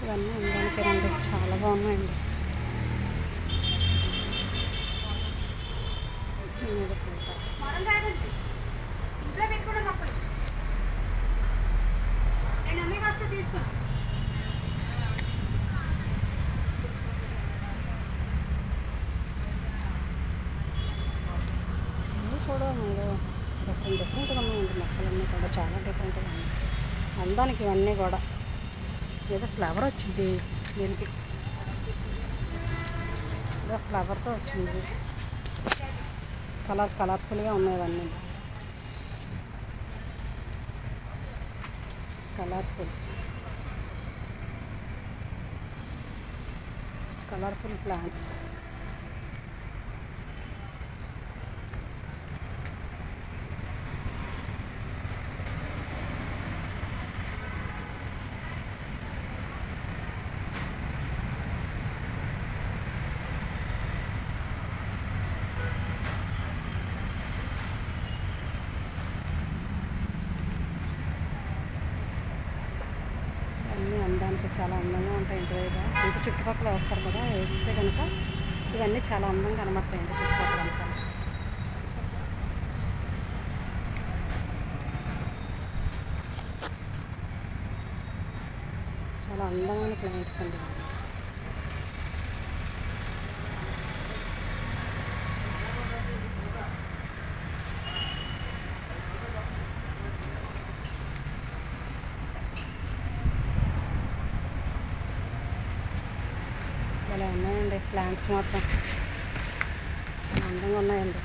ఇవన్నీ ఉండడానికి రండి, చాలా బాగున్నాయండి. ఇవి కూడా మీరు డిఫరెంట్గా ఉన్నాయండి. మొక్కలన్నీ కూడా చాలా డిఫరెంట్గా ఉన్నాయి. అందానికి ఇవన్నీ కూడా ఏదో ఫ్లవర్ వచ్చింది, దీనికి ఏదో ఫ్లవర్తో వచ్చింది. కలర్ఫుల్గా ఉన్నాయి ఇవన్నీ. Colourful plants. అన్నీ అందానికి చాలా అందంగా ఉంటాయి. ఇంటి చుట్టుపక్కల వేస్తారు కదా, వేస్తే కనుక ఇవన్నీ చాలా అందంగా కనబడతాయండి చుట్టుపక్కల అంతా. చాలా అందమైన ప్లాంట్స్ అండి. ఇలా ఉన్నాయండి ప్లాంట్స్, మాత్రం చాలా అందంగా ఉన్నాయండి.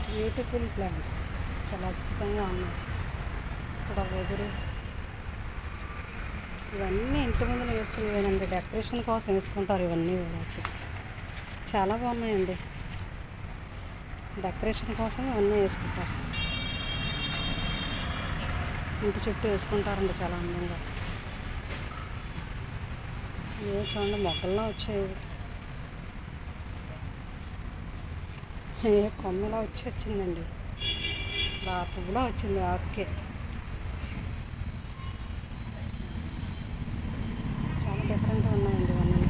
బ్యూటిఫుల్ ప్లాంట్స్, చాలా అద్భుతంగా ఉన్నాయి. ఇక్కడ వెదురు, ఇవన్నీ ఇంటి ముందు వేసుకునేవేనండి, డెకరేషన్ కోసం వేసుకుంటారు. ఇవన్నీ వచ్చి చాలా బాగున్నాయండి, డెకరేషన్ కోసం ఇవన్నీ వేసుకుంటారు. ఇంటి చుట్టూ వేసుకుంటారండి చాలా అందంగా. ఇవే చూడండి, మొక్కల్లో వచ్చేవి. ఏ కొమ్మలా వచ్చిందండి, పువ్వులా వచ్చింది ఆకుకే. చాలా డిఫరెంట్గా ఉన్నాయండి ఇవన్నీ.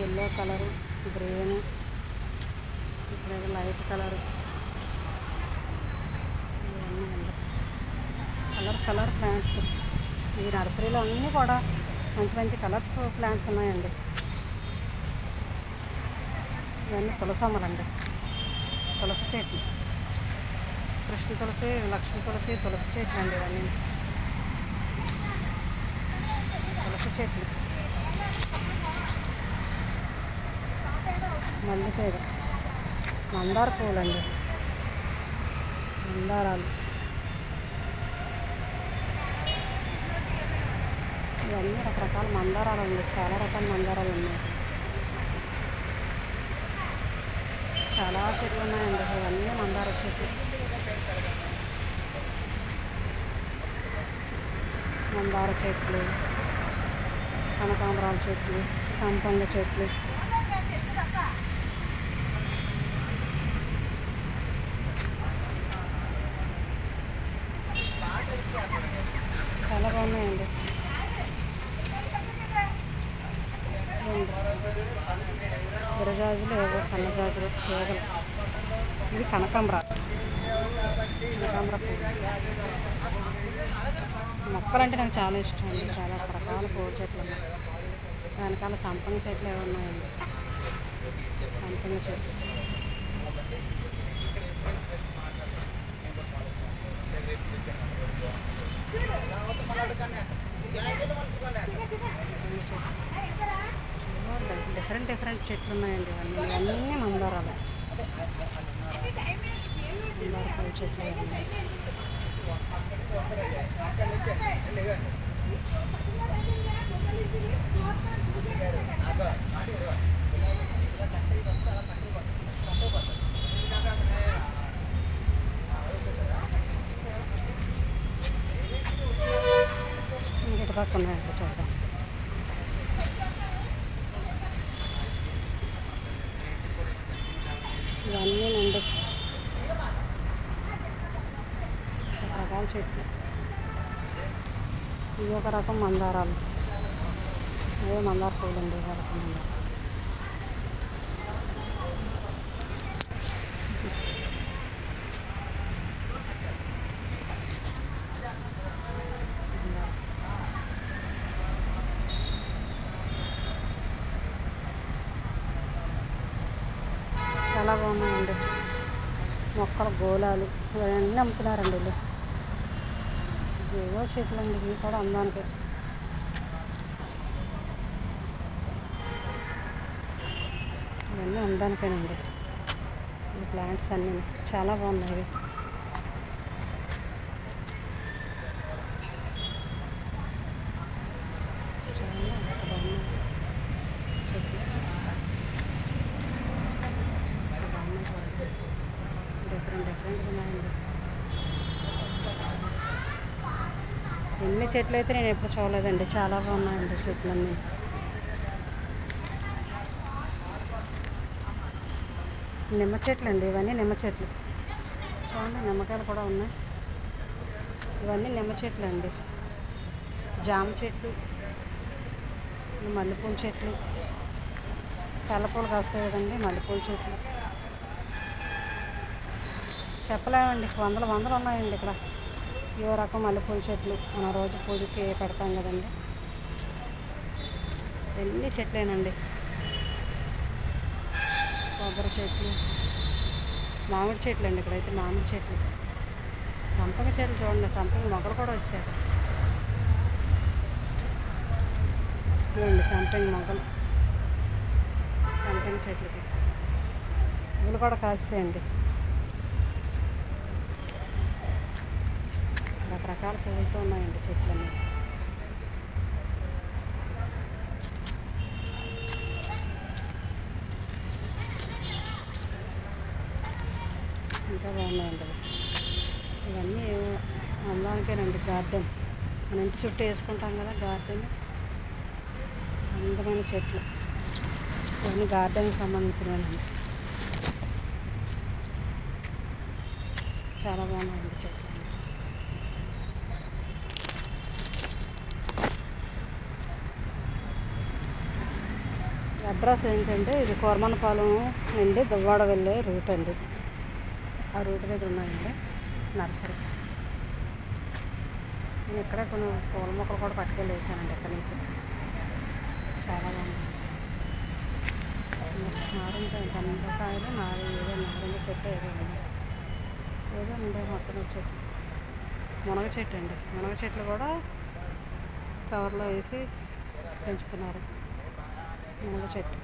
ఎల్లో కలరు, గ్రీన్, ఇక్కడ లైట్ కలరు, ఇవన్నీ అండి కలర్ ప్లాంట్స్. ఈ నర్సరీలో అన్నీ కూడా మంచి కలర్స్ ప్లాంట్స్ ఉన్నాయండి. ఇవన్నీ తులసమ్మలండి, తులసి చెట్లు, కృష్ణ తులసి, లక్ష్మీ తులసి, తులసి చెట్లు అండి. ఇవన్నీ తులసి చెట్లు. మల్లెపూల, మందార పూలండి, మందారాలు. ఇవన్నీ రకరకాల మందారాలు అండి, చాలా రకాల మందారాలు ఉన్నాయి. చాలా చెట్లు ఉన్నాయండి, ఇవన్నీ మందార చెట్లు. మందార చెట్లు, కనకాంబరాల చెట్లు, సంపంగ చెట్లు. చాలా బాగున్నాయండి. విరజాజులు, ఏవో సన్నజాజులు, తీగలు. ఇది కనకాంబర పువ్వు. మొక్కలంటే నాకు చాలా ఇష్టం అండి, చాలా రకరకాల పూల చెట్లు ఉన్నాయి. వెనకాల సంపంగి చెట్లు ఏమి ఉన్నాయండి, సంపంగి చెట్లు. డిఫరెంట్ చెట్లు ఉన్నాయండి. ఇవన్నీ మందారాలు, మందార పూల చెట్లు. ఇంటి పక్కన చూద్దాం. రకరకాల చెట్లు. ఇది ఒక రకం మందారాలు, అదే మందార పూలు అండి. ఒక రకం మందార. చాలా బాగున్నాయండి మొక్కలు, గోళాలు ఇవన్నీ అమ్ముతున్నారండి వీళ్ళు. ఏవో చెట్లు అండి, ఇవి కూడా అందానికి. ఇవన్నీ అందానికేనండి ఈ ప్లాంట్స్ అన్నీ. చాలా బాగున్నాయి ఇవి. చాలా బాగున్నాయి చెట్లు. డిఫరెంట్గా ఉన్నాయండి. ఎన్ని చెట్లు అయితే నేను ఎప్పుడు చూడలేదండి. చాలా బాగున్నాయండి చెట్లన్నీ. నిమ్మ చెట్లు అండి ఇవన్నీ. నిమ్మ చెట్లు చూడండి, నిమ్మకాయలు కూడా ఉన్నాయి. ఇవన్నీ నిమ్మ చెట్లు అండి. జామ చెట్లు, మల్లెపూల చెట్లు, తెల్లపూలు కాస్తాయి కదండి, మల్లెపూల చెట్లు. చెప్పలేమండి, వందలు ఉన్నాయండి ఇక్కడ. ఏ రకం మల్లెపూల చెట్లు మన రోజు పూజకి పెడతాం కదండి. ఎన్ని చెట్లేనండి. కొబ్బరి చెట్లు, మామిడి చెట్లు అండి. ఇక్కడైతే మామిడి చెట్లు, సంపంగ చెట్లు చూడండి. సంపంగ మొక్కలు కూడా వచ్చాయి. ఇవ్వండి సంపంగ మొక్కలు, సంపంగ చెట్లకి పూలు కూడా కాస్తాయండి. రకరకాల పువ్వులతో ఉన్నాయండి చెట్లన్నీ. ఇంకా బాగున్నాయండి ఇవన్నీ. అందానికేనండి గార్డెన్. మన ఇంటి చుట్టూ వేసుకుంటాం కదా గార్డెన్. అందమైన చెట్లు ఇవన్నీ గార్డెన్కి సంబంధించినవండి. చాలా బాగున్నాయండి చెట్లు. అడ్రస్ ఏంటంటే ఇది కోరమన్నపాలెం నుండి దువ్వాడ వెళ్ళే రూట్ అండి. ఆ రూట్ దగ్గర ఉన్నాయండి నర్సరీ. నేను ఇక్కడే కొన్ని పూల మొక్కలు కూడా పట్టుకెళ్ళి వేసానండి ఇక్కడి నుంచి. చాలా బాగుంది. నారింజ కందకాయలు, ఏదో నారింజ చెట్టు ఏదో ఉండే మొత్తం చెట్టు. మునగ చెట్టు అండి. మునగ చెట్లు కూడా కవర్లో వేసి పెంచుతున్నారు. మునగ చెట్టు.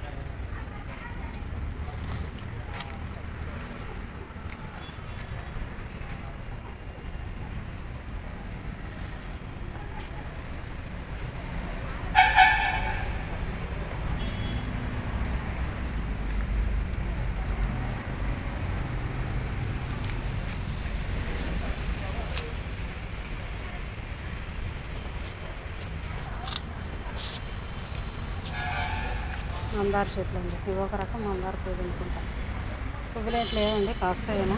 మందార చెట్లు అండి. ఇవి ఒక రకం మందార పూలు అనుకుంటా. పువ్వులు ఏం లేవండి, కాస్తాయేమో.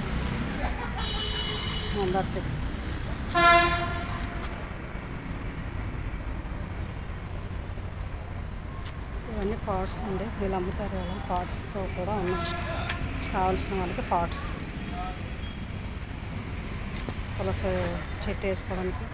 మందార చెట్లు. ఇవన్నీ పాట్స్ అండి. వీళ్ళు అమ్ముతారు కదా, పాట్స్తో కూడా ఉన్నాయి. కావాల్సిన వాళ్ళకి పాట్స్, తులసి చెట్టు వేసుకోవడానికి.